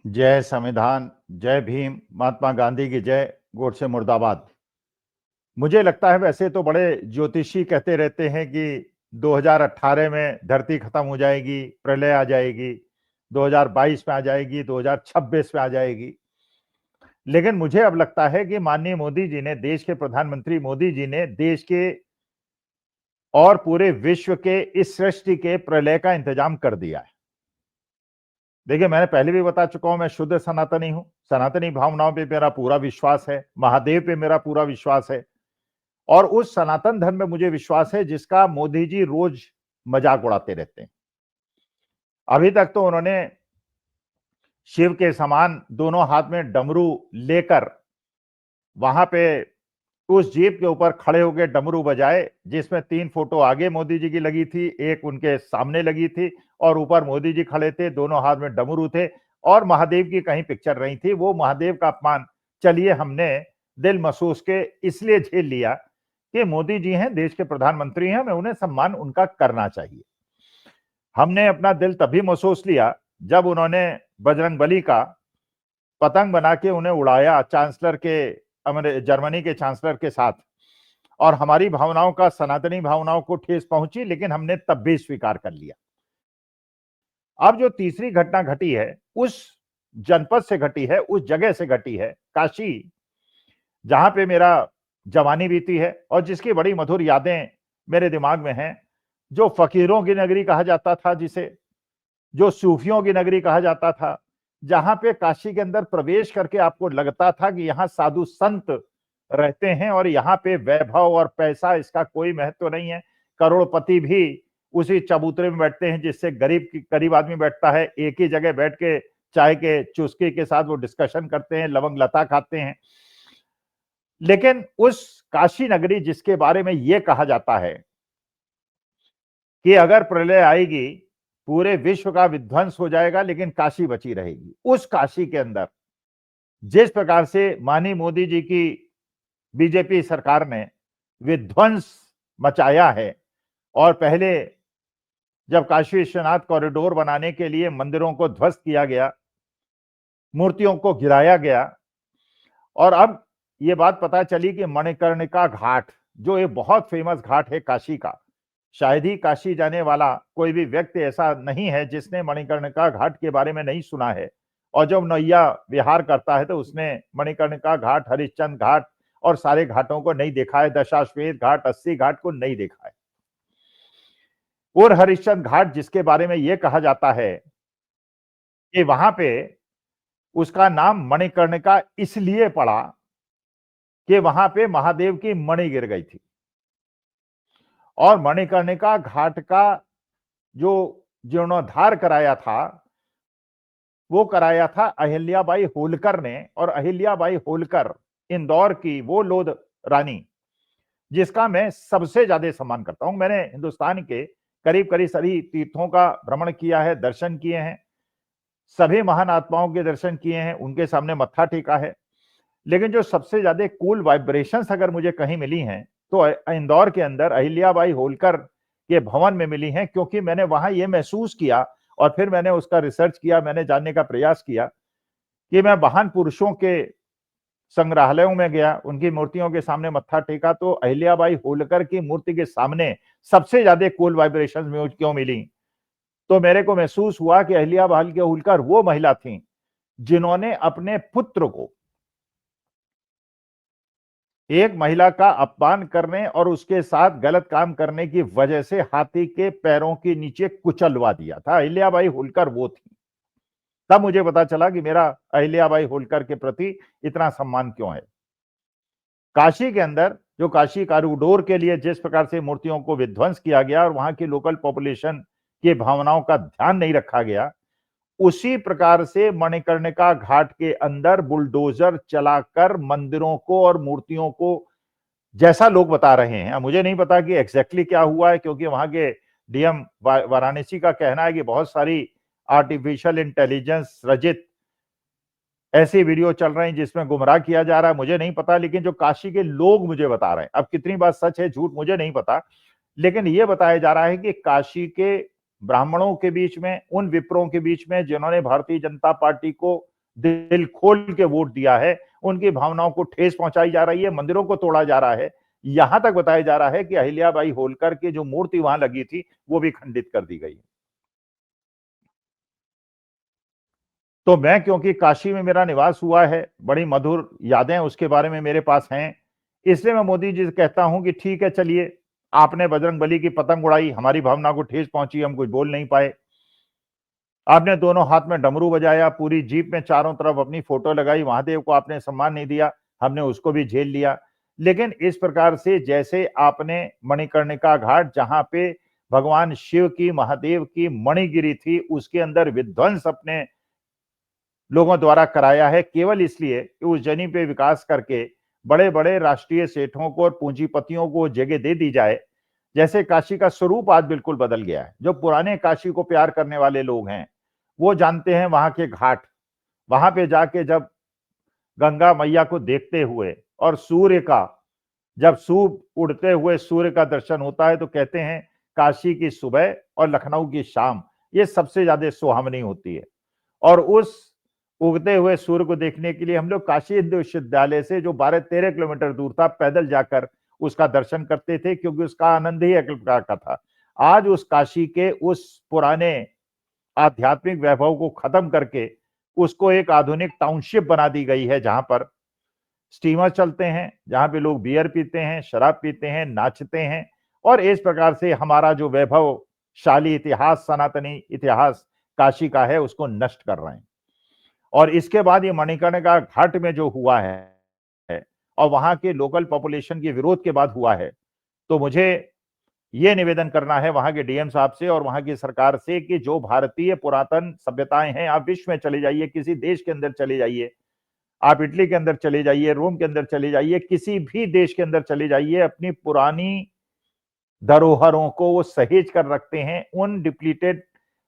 जय संविधान, जय भीम, महात्मा गांधी की जय, गोडसे मुर्दाबाद। मुझे लगता है वैसे तो बड़े ज्योतिषी कहते रहते हैं कि 2018 में धरती खत्म हो जाएगी, प्रलय आ जाएगी, 2022 में आ जाएगी, 2026 में आ जाएगी। लेकिन मुझे अब लगता है कि माननीय मोदी जी ने, देश के प्रधानमंत्री मोदी जी ने देश के और पूरे विश्व के इस सृष्टि के प्रलय का इंतजाम कर दिया है। देखिए, मैंने पहले भी बता चुका हूं, मैं शुद्ध सनातनी हूं। सनातनी भावनाओं पे मेरा पूरा विश्वास है, महादेव पे मेरा पूरा विश्वास है और उस सनातन धर्म में मुझे विश्वास है जिसका मोदी जी रोज मजाक उड़ाते रहते हैं। अभी तक तो उन्होंने शिव के समान दोनों हाथ में डमरू लेकर वहां पे उस जीप के ऊपर खड़े होकर डमरू बजाए, जिसमें 3 फोटो आगे मोदी जी की लगी थी, एक उनके सामने लगी थी और ऊपर मोदी जी खड़े थे, दोनों हाथ में डमरू थे और महादेव की कहीं पिक्चर नहीं थी। वो महादेव का अपमान चलिए हमने दिल महसूस के इसलिए झेल लिया कि मोदी जी हैं, देश के प्रधानमंत्री हैं, हमें उन्हें सम्मान उनका करना चाहिए। हमने अपना दिल तभी महसूस लिया जब उन्होंने बजरंगबली का पतंग बना के उन्हें उड़ाया चांसलर के, जर्मनी के चांसलर के साथ, और हमारी भावनाओं का, सनातनी भावनाओं को ठेस पहुंची, लेकिन हमने तब भी स्वीकार कर लिया। अब जो तीसरी घटना घटी है, उस जनपद से घटी है, उस जगह से घटी है, काशी, जहां पे मेरा जवानी बीती है और जिसकी बड़ी मधुर यादें मेरे दिमाग में हैं। जो फकीरों की नगरी कहा जाता था, जिसे जो सूफियों की नगरी कहा जाता था, जहां पे काशी के अंदर प्रवेश करके आपको लगता था कि यहाँ साधु संत रहते हैं और यहाँ पे वैभव और पैसा इसका कोई महत्व नहीं है। करोड़पति भी उसी चबूतरे में बैठते हैं जिससे गरीब आदमी बैठता है। एक ही जगह बैठ के चाय के चुस्की के साथ वो डिस्कशन करते हैं, लवंग लता खाते हैं। लेकिन उस काशी नगरी जिसके बारे में यह कहा जाता है कि अगर प्रलय आएगी पूरे विश्व का विध्वंस हो जाएगा लेकिन काशी बची रहेगी, उस काशी के अंदर जिस प्रकार से माननीय मोदी जी की बीजेपी सरकार ने विध्वंस मचाया है, और पहले जब काशी विश्वनाथ कॉरिडोर बनाने के लिए मंदिरों को ध्वस्त किया गया, मूर्तियों को गिराया गया, और अब ये बात पता चली कि मणिकर्णिका घाट, जो एक बहुत फेमस घाट है काशी का, शायद ही काशी जाने वाला कोई भी व्यक्ति ऐसा नहीं है जिसने मणिकर्णिका घाट के बारे में नहीं सुना है। और जब नौया विहार करता है तो उसने मणिकर्णिका घाट, हरिश्चंद्र घाट और सारे घाटों को नहीं देखा है, दशाश्वमेध घाट, 80 घाट को नहीं देखा है। और हरिश्चंद्र घाट जिसके बारे में यह कहा जाता है कि वहां पे उसका नाम मणिकर्णिका इसलिए पड़ा कि वहां पे महादेव की मणि गिर गई थी। और मणिकर्णिका घाट का जो जीर्णोद्धार कराया था, वो कराया था अहिल्याबाई होलकर ने। और अहिल्याबाई होलकर इंदौर की वो लोध रानी जिसका मैं सबसे ज्यादा सम्मान करता हूं। मैंने हिंदुस्तान के करीब करीब सभी तीर्थों का भ्रमण किया है, दर्शन किए हैं, सभी महान आत्माओं के दर्शन किए हैं, उनके सामने मत्था टेका है। लेकिन जो सबसे ज्यादा कूल वाइब्रेशंस अगर मुझे कहीं मिली हैं तो इंदौर के अंदर अहिल्याबाई होलकर के भवन में मिली हैं, क्योंकि मैंने वहां यह महसूस किया और फिर मैंने उसका रिसर्च किया, मैंने जानने का प्रयास किया कि मैं महान पुरुषों के संग्रहालयों में गया, उनकी मूर्तियों के सामने मत्था टेका, तो अहिल्याबाई होलकर की मूर्ति के सामने सबसे ज्यादा कूल वाइब्रेशंस मुझे क्यों मिली? तो मेरे को महसूस हुआ कि अहिल्याबाई होलकर वो महिला थी जिन्होंने अपने पुत्र को एक महिला का अपमान करने और उसके साथ गलत काम करने की वजह से हाथी के पैरों के नीचे कुचलवा दिया था। अहिल्याबाई होलकर वो थी। तब मुझे पता चला कि मेरा अहिल्याबाई होलकर के प्रति इतना सम्मान क्यों है। काशी के अंदर जो काशी कॉरिडोर के लिए जिस प्रकार से मूर्तियों को विध्वंस किया गया और वहां की लोकल पॉपुलेशन की भावनाओं का ध्यान नहीं रखा गया, उसी प्रकार से मणिकर्णिका घाट के अंदर बुलडोजर चलाकर मंदिरों को और मूर्तियों को, जैसा लोग बता रहे हैं, मुझे नहीं पता कि एग्जैक्टली क्या हुआ है, क्योंकि वहां के डीएम वाराणसी का कहना है कि बहुत सारी आर्टिफिशियल इंटेलिजेंस रचित ऐसी वीडियो चल रही हैं जिसमें गुमराह किया जा रहा है। मुझे नहीं पता, लेकिन जो काशी के लोग मुझे बता रहे हैं, अब कितनी बात सच है झूठ मुझे नहीं पता, लेकिन यह बताया जा रहा है कि काशी के ब्राह्मणों के बीच में, उन विप्रों के बीच में जिन्होंने भारतीय जनता पार्टी को दिल खोल के वोट दिया है, उनकी भावनाओं को ठेस पहुंचाई जा रही है, मंदिरों को तोड़ा जा रहा है। यहां तक बताया जा रहा है कि अहिल्याबाई होलकर की जो मूर्ति वहां लगी थी, वो भी खंडित कर दी गई। तो मैं, क्योंकि काशी में मेरा निवास हुआ है, बड़ी मधुर यादें उसके बारे में मेरे पास हैं, इसलिए मैं मोदी जी से कहता हूं कि ठीक है, चलिए, आपने बजरंगबली की पतंग उड़ाई, हमारी भावना को ठेस पहुंची, हम कुछ बोल नहीं पाए। आपने दोनों हाथ में डमरू बजाया, पूरी जीप में चारों तरफ अपनी फोटो लगाई, महादेव को आपने सम्मान नहीं दिया, हमने उसको भी झेल लिया। लेकिन इस प्रकार से जैसे आपने मणिकर्णिका घाट, जहां पे भगवान शिव की, महादेव की मणि गिरी थी, उसके अंदर विध्वंस अपने लोगों द्वारा कराया है, केवल इसलिए कि उस जनी पे विकास करके बड़े बड़े राष्ट्रीय सेठों को और पूंजीपतियों को जगह दे दी जाए। जैसे काशी का स्वरूप आज बिल्कुल बदल गया है। जो पुराने काशी को प्यार करने वाले लोग हैं, वो जानते हैं वहां के घाट, वहां पे जाके जब गंगा मैया को देखते हुए और सूर्य का, जब उड़ते हुए सूर्य का दर्शन होता है, तो कहते हैं काशी की सुबह और लखनऊ की शाम ये सबसे ज्यादा सुहावनी होती है। और उस उगते हुए सूर्य को देखने के लिए हम लोग काशी हिंदू विश्वविद्यालय से, जो 12-13 किलोमीटर दूर था, पैदल जाकर उसका दर्शन करते थे, क्योंकि उसका आनंद ही एक प्रकार का था। आज उस काशी के उस पुराने आध्यात्मिक वैभव को खत्म करके उसको एक आधुनिक टाउनशिप बना दी गई है, जहां पर स्टीमर चलते हैं, जहां पे लोग बियर पीते हैं, शराब पीते हैं, नाचते हैं, और इस प्रकार से हमारा जो वैभवशाली इतिहास, सनातनी इतिहास काशी का है, उसको नष्ट कर रहे हैं। और इसके बाद ये मणिकर्णिका घाट में जो हुआ है और वहां के लोकल पॉपुलेशन के विरोध के बाद हुआ है, तो मुझे ये निवेदन करना है वहां के डीएम साहब से और वहां की सरकार से कि जो भारतीय पुरातन सभ्यताएं हैं, आप विश्व में चले जाइए, किसी देश के अंदर चले जाइए, आप इटली के अंदर चले जाइए, रोम के अंदर चले जाइए, किसी भी देश के अंदर चले जाइए, अपनी पुरानी धरोहरों को वो सहेज कर रखते हैं। उन डिप्लीटेड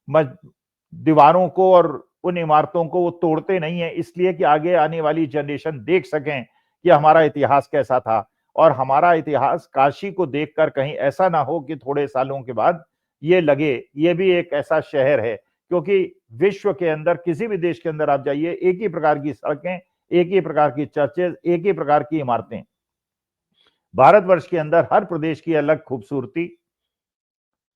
दीवारों को और उन इमारतों को वो तोड़ते नहीं है, इसलिए कि आगे आने वाली जनरेशन देख सकें कि हमारा इतिहास कैसा था। और हमारा इतिहास काशी को देखकर कहीं ऐसा ना हो कि थोड़े सालों के बाद ये लगे ये भी एक ऐसा शहर है, क्योंकि विश्व के अंदर किसी भी देश के अंदर आप जाइए, एक ही प्रकार की सड़कें, एक ही प्रकार की चर्चेज, एक ही प्रकार की इमारतें। भारतवर्ष के अंदर हर प्रदेश की अलग खूबसूरती,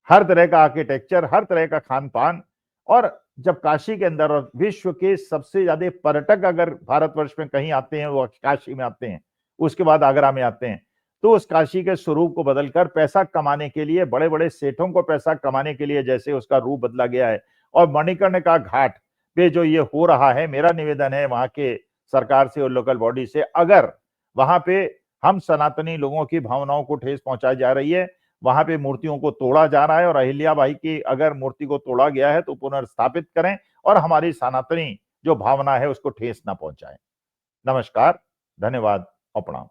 हर तरह का आर्किटेक्चर, हर तरह का खान पान। और जब काशी के अंदर, और विश्व के सबसे ज्यादा पर्यटक अगर भारतवर्ष में कहीं आते हैं, वो काशी में आते हैं, उसके बाद आगरा में आते हैं, तो उस काशी के स्वरूप को बदलकर पैसा कमाने के लिए, बड़े बड़े सेठों को पैसा कमाने के लिए जैसे उसका रूप बदला गया है। और मणिकर्णिका घाट पे जो ये हो रहा है, मेरा निवेदन है वहां के सरकार से और लोकल बॉडी से, अगर वहां पे हम सनातनी लोगों की भावनाओं को ठेस पहुंचाई जा रही है, वहां पे मूर्तियों को तोड़ा जा रहा है, और अहिल्याबाई की अगर मूर्ति को तोड़ा गया है तो पुनर्स्थापित करें और हमारी सनातनी जो भावना है उसको ठेस ना पहुंचाएं। नमस्कार, धन्यवाद और प्रणाम।